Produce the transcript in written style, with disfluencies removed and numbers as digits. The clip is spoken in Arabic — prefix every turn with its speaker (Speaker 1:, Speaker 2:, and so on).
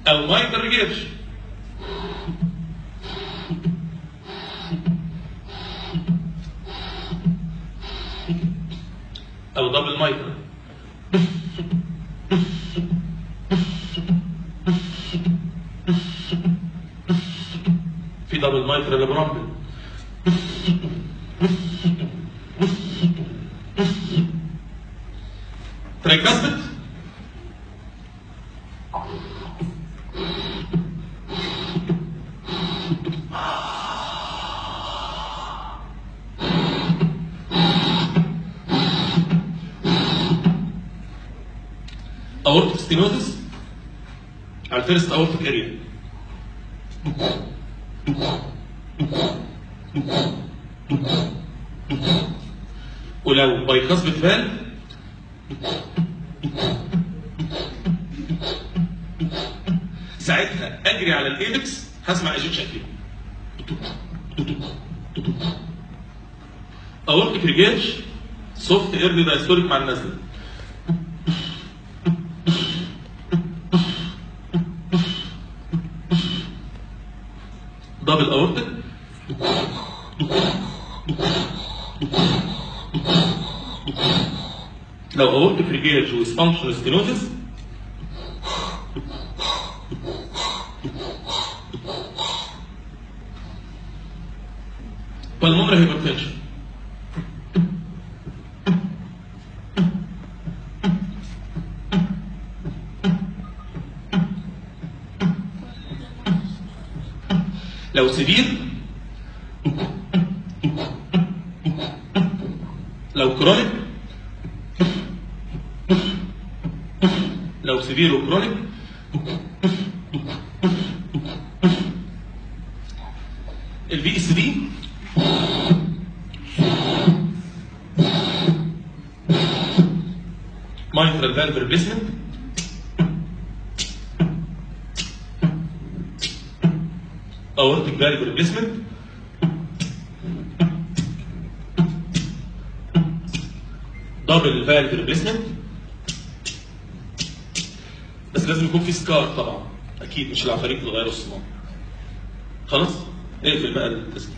Speaker 1: او مايتر ريجيرش او دبل مايتر في دبل مايتر اللي برامبل تريكاسبت اورتيك ستينوزس على الفيرست اورتيك اريا ولو بايكاسبت فالف ساعتها اجري على الايبكس هسمع ايجيكشن فيه. اورتيك ريجيرش سوفت ايرلي دايستوليك مع النزله. دبل اورتيك لو اورتيك ريجيرش وسفانكشنال ستينوزس بالمونري هايبرتنشن. لو سيفير لو كرونيك لو سيفير وكرونيك الفي اس دي mitral valve replacement aortic valve replacement double valve replacement. بس لازم يكون في سكار طبعا اكيد، مش العفاريت اللي غيروا الصمام. خلاص اقفل بقى التسجيل.